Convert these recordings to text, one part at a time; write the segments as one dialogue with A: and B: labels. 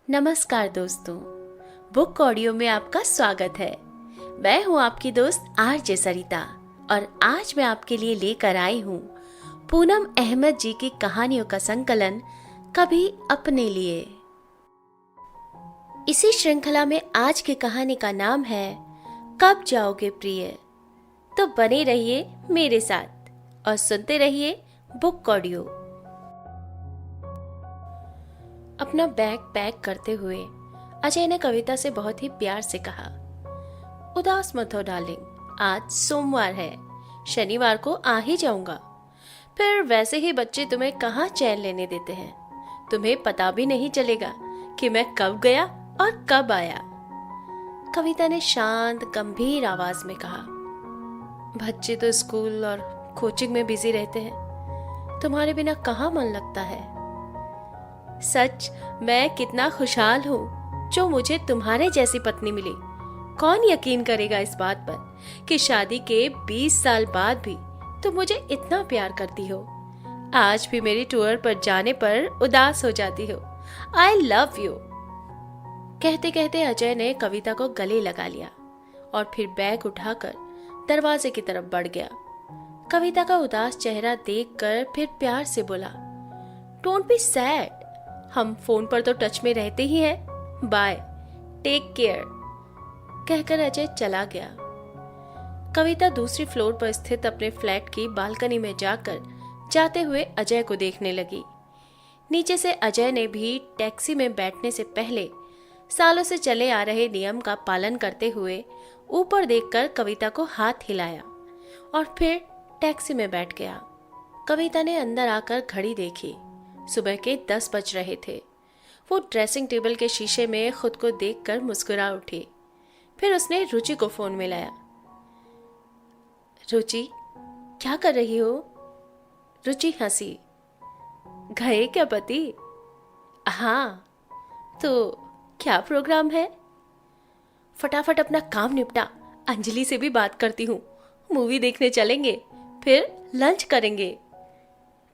A: नमस्कार दोस्तों, book audio में आपका स्वागत है। मैं हूं आपकी दोस्त आरजे सरिता और आज मैं आपके लिए लेकर आई हूं पूनम अहमद जी की कहानियों का संकलन कभी अपने लिए। इसी श्रृंखला में आज की कहानी का नाम है कब जाओगे प्रिय। तो बने रहिए मेरे साथ और सुनते रहिए बुक ऑडियो। अपना बैग पैक करते हुए अजय ने कविता से बहुत ही प्यार से कहा, उदास मत हो डार्लिंग, आज सोमवार है, शनिवार को आ ही जाऊंगा। फिर वैसे ही बच्चे तुम्हें कहाँ चैन लेने देते हैं, तुम्हें पता भी नहीं चलेगा कि मैं कब गया और कब आया। कविता ने शांत गंभीर आवाज में कहा, बच्चे तो स्कूल और कोचिंग में बिजी रहते हैं, तुम्हारे बिना कहाँ मन लगता है। सच, मैं कितना खुशहाल हूँ जो मुझे तुम्हारे जैसी पत्नी मिली। कौन यकीन करेगा इस बात पर कि शादी के 20 साल बाद भी तुम मुझे इतना प्यार करती हो। आज भी मेरी टूर पर जाने पर उदास हो जाती हो। I love you. कहते कहते अजय ने कविता को गले लगा लिया और फिर बैग उठाकर दरवाजे की तरफ बढ़ गया। कविता का उदास चेहरा देखकर फिर प्यार से बोला, डोंट बी सैड, हम फोन पर तो टच में रहते ही हैं। Bye, take care. कहकर अजय चला गया। कविता दूसरी फ्लोर पर स्थित अपने फ्लैट की बालकनी में जाकर जाते हुए अजय को देखने लगी। नीचे से अजय ने भी टैक्सी में बैठने से पहले सालों से चले आ रहे नियम का पालन करते हुए ऊपर देखकर कविता को हाथ हिलाया और फिर टैक्सी में बैठ गया। कविता ने अंदर आकर घड़ी देखी। सुबह के 10 बज रहे थे। वो ड्रेसिंग टेबल के शीशे में खुद को देखकर मुस्कुरा उठी। फिर उसने रुचि को फोन मिलाया। रुचि, क्या कर रही हो? रुचि हंसी। गए क्या पति? हाँ, तो क्या प्रोग्राम है? फटाफट अपना काम निपटा, अंजलि से भी बात करती हूँ। मूवी देखने चलेंगे, फिर लंच करेंगे।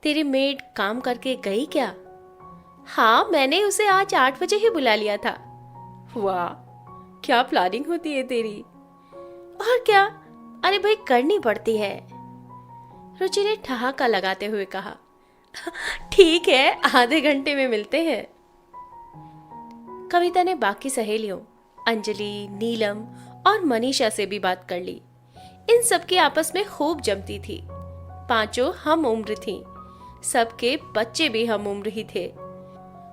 A: तेरी मेड काम करके गई क्या? हाँ, मैंने उसे आज 8 बजे ही बुला लिया था। वाह, क्या प्लानिंग होती है तेरी। और क्या, अरे भाई करनी पड़ती है। रुचि ने ठहाका लगाते हुए कहा, ठीक है, आधे घंटे में मिलते हैं। कविता ने बाकी सहेलियों अंजलि, नीलम और मनीषा से भी बात कर ली। इन सबकी आपस में खूब जमती थी। पांचों हम उम्र थीं। सबके बच्चे भी हम उम्र ही थे।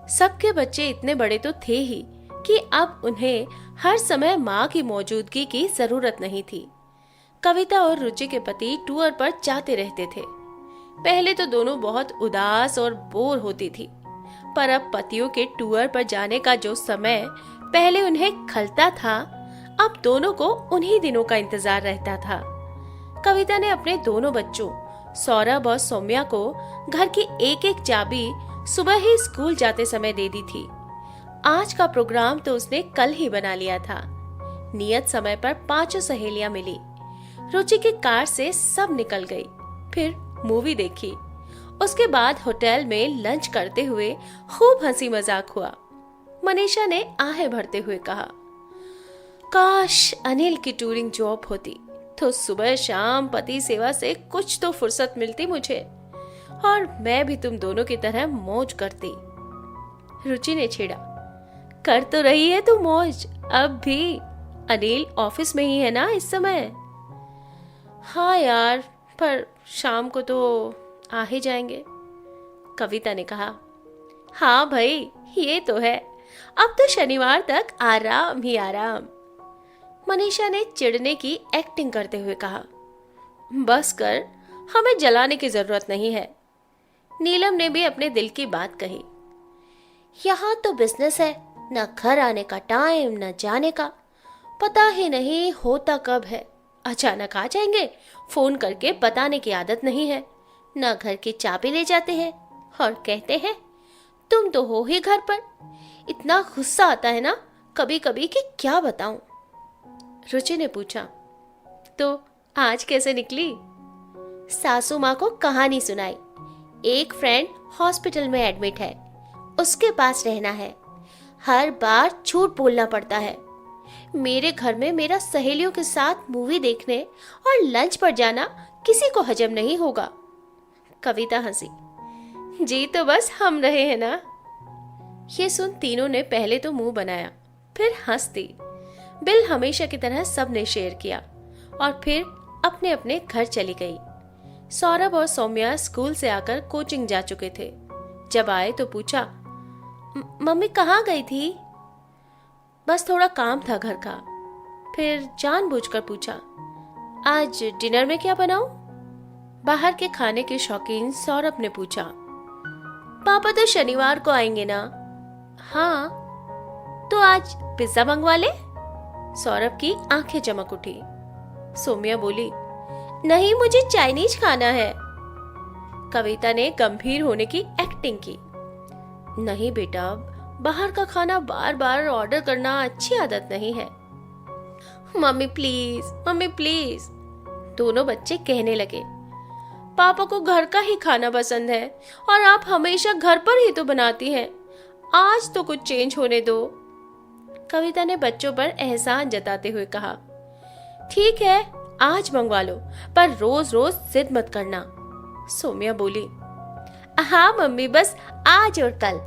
A: सबके बच्चे इतने बड़े तो थे ही कि अब उन्हें हर समय माँ की मौजूदगी की जरूरत नहीं थी। कविता और रुचि के पति टूर पर जाते रहते थे। पहले तो दोनों बहुत उदास और बोर होती थी, पर अब पतियों के टूर पर जाने का जो समय पहले उन्हें खलता था, अब दोनों को उन्हीं दिनों का इंतजार रहता था। कविता ने अपने दोनों बच्चों सौरभ और सौम्या को घर की एक एक चाबी सुबह ही स्कूल जाते समय दे दी थी। आज का प्रोग्राम तो उसने कल ही बना लिया था। नियत समय पर पांचों सहेलियां मिली। रुचि की कार से सब निकल गई। फिर मूवी देखी। उसके बाद होटल में लंच करते हुए खूब हंसी मजाक हुआ। मनीषा ने आहें भरते हुए कहा, काश अनिल की टूरिंग जॉब होती तो सुबह शाम पति सेवा से कुछ तो फुर्सत मिलती मुझे और मैं भी तुम दोनों की तरह मौज करती। रुचि ने छेड़ा, कर तो रही है तू मौज अब भी, अनिल ऑफिस में ही है ना इस समय। हाँ यार, पर शाम को तो आ ही जाएंगे। कविता ने कहा, हाँ भाई, ये तो है, अब तो शनिवार तक आराम ही आराम। मनीषा ने चिढ़ने की एक्टिंग करते हुए कहा, बस कर, हमें जलाने की जरूरत नहीं है। नीलम ने भी अपने दिल की बात कही, यहाँ तो बिजनेस है, न घर आने का टाइम न जाने का, पता ही नहीं होता कब है, अचानक आ जाएंगे, फोन करके बताने की आदत नहीं है, न घर की चाबी ले जाते हैं और कहते हैं तुम तो हो ही घर पर। इतना गुस्सा आता है ना कभी कभी कि क्या बताऊं। रुचि ने पूछा, तो आज कैसे निकली? सासू माँ को कहानी सुनाई। एक फ्रेंड हॉस्पिटल में एडमिट है, उसके पास रहना है। हर बार झूठ बोलना पड़ता है। मेरे घर में मेरा सहेलियों के साथ मूवी देखने और लंच पर जाना किसी को हजम नहीं होगा। कविता हंसी। जी तो बस हम रहे हैं ना। ये सुन तीनों ने पहले तो मुंह बनाया, फिर हंस दी। बिल हमेशा की तरह सबने शेयर किया और फिर अपने अपने घर चली गई। सौरभ और सौम्या स्कूल से आकर कोचिंग जा चुके थे। जब आए तो पूछा, मम्मी कहाँ गई थी? बस थोड़ा काम था घर का। फिर जानबूझकर पूछा, आज डिनर में क्या बनाऊं? बाहर के खाने के शौकीन सौरभ ने पूछा। पापा तो शनिवार को आएंगे ना? हाँ। तो आज पिज्जा मंगवा ले? सौरभ की आंखें चमक उठी। सौम्या बोली, नहीं, मुझे चाइनीज खाना है। कविता ने गंभीर होने की एक्टिंग की। नहीं बेटा, बाहर का खाना बार बार ऑर्डर करना अच्छी आदत नहीं है। मम्मी प्लीज, मम्मी प्लीज, दोनों बच्चे कहने लगे। पापा को घर का ही खाना पसंद है और आप हमेशा घर पर ही तो बनाती हैं। आज तो कुछ चेंज होने दो। कविता ने बच्चों पर एहसान जताते हुए कहा। ठीक है, आज मंगवा लो, पर रोज रोज जिद मत करना। सौम्या बोली, हाँ मम्मी, बस आज और कल।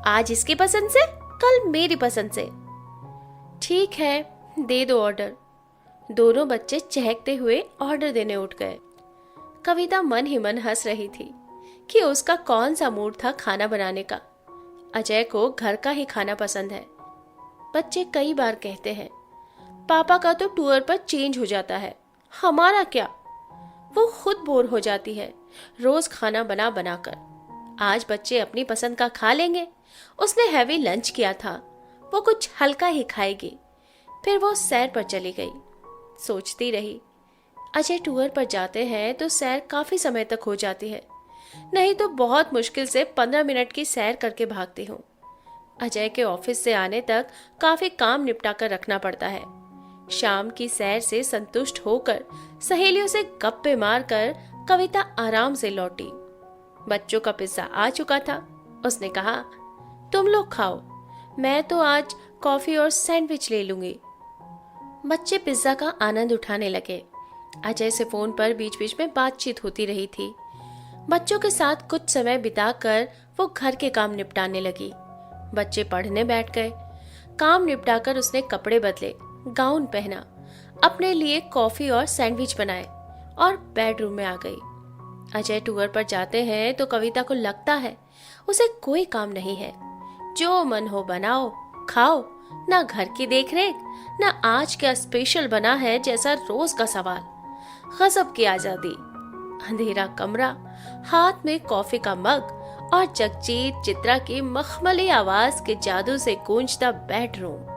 A: आज इसकी पसंद से, कल मेरी पसंद से। ठीक है, दे दो ऑर्डर। दोनों बच्चे चहकते हुए ऑर्डर देने उठ गए। कविता मन ही मन हंस रही थी कि उसका कौन सा मूड था खाना बनाने का। अजय को घर का ही खाना पसंद है। बच्चे कई बार कहते हैं, पापा का तो टूर पर चेंज हो जाता है, हमारा क्या? वो खुद बोर हो जाती है रोज खाना बना बना कर। आज बच्चे अपनी पसंद का खा लेंगे। उसने हैवी लंच किया था, वो कुछ हल्का ही खाएगी। फिर वो सैर पर चली गई। सोचती रही, अजय टूर पर जाते हैं तो सैर काफी समय तक हो जाती है, नहीं तो बहुत मुश्किल से 15 मिनट की सैर करके भागती हूँ। अजय के ऑफिस से आने तक काफी काम निपटा कर रखना पड़ता है। शाम की सैर से संतुष्ट होकर सहेलियों से गप्पे मारकर कविता आराम से लौटी। बच्चों का पिज्जा आ चुका था। उसने कहा, तुम लोग खाओ, मैं तो आज कॉफी और सैंडविच ले लूंगी। बच्चे पिज्जा का आनंद उठाने लगे। अजय से फोन पर बीच बीच में बातचीत होती रही थी। बच्चों के साथ कुछ समय बिताकर वो घर के काम निपटाने लगी। बच्चे पढ़ने बैठ गए। काम निपटाकर उसने कपड़े बदले, गाउन पहना, अपने लिए कॉफी और सैंडविच बनाए और बेडरूम में आ गई। अजय टूर पर जाते हैं तो कविता को लगता है उसे कोई काम नहीं है। जो मन हो बनाओ, खाओ, ना घर की देखरेख, ना आज क्या स्पेशल बना है जैसा रोज का सवाल। गजब की आजादी। अंधेरा कमरा, हाथ में कॉफी का मग और जगजीत चित्रा की मखमली आवाज के जादू से गूंजता बेडरूम।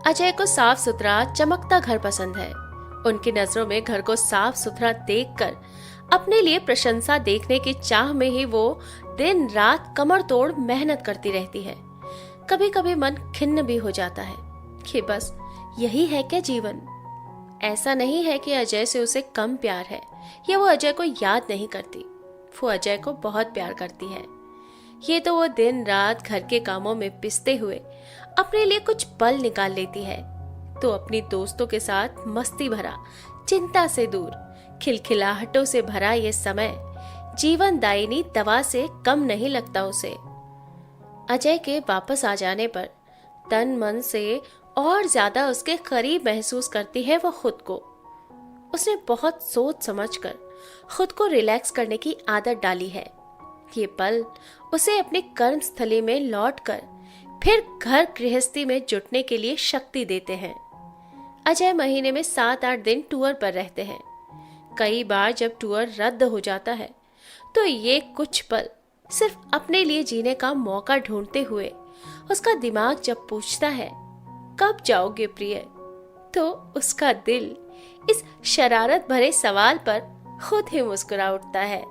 A: अजय को साफ सुथरा चमकता घर पसंद है। उनकी नजरों में घर को साफ सुथरा देखकर अपने लिए प्रशंसा देखने की चाह में ही वो दिन रात कमर तोड़ मेहनत करती रहती है। कभी कभी मन खिन्न भी हो जाता है कि बस यही है क्या जीवन। ऐसा नहीं है कि अजय से उसे कम प्यार है या वो अजय को याद नहीं करती। वो अजय को बहुत प्यार करती है। ये तो वो दिन रात घर के कामों में पिसते हुए अपने लिए कुछ पल निकाल लेती है, तो अपनी दोस्तों के साथ मस्ती भरा, चिंता से दूर, खिलखिलाहटों से भरा ये समय जीवनदायिनी दवा से कम नहीं लगता उसे। अजय के वापस आ जाने पर तन मन से और ज्यादा उसके करीब महसूस करती है वो खुद को। उसने बहुत सोच समझकर खुद को रिलैक्स करने की आदत डाली है। ये पल उसे अपनी कर्मस्थली में लौटकर फिर घर गृहस्थी में जुटने के लिए शक्ति देते हैं। अजय महीने में 7-8 दिन टूर पर रहते हैं। कई बार जब टूर रद्द हो जाता है तो ये कुछ पल सिर्फ अपने लिए जीने का मौका ढूंढते हुए उसका दिमाग जब पूछता है कब जाओगे प्रिय, तो उसका दिल इस शरारत भरे सवाल पर खुद ही मुस्कुरा उठता है।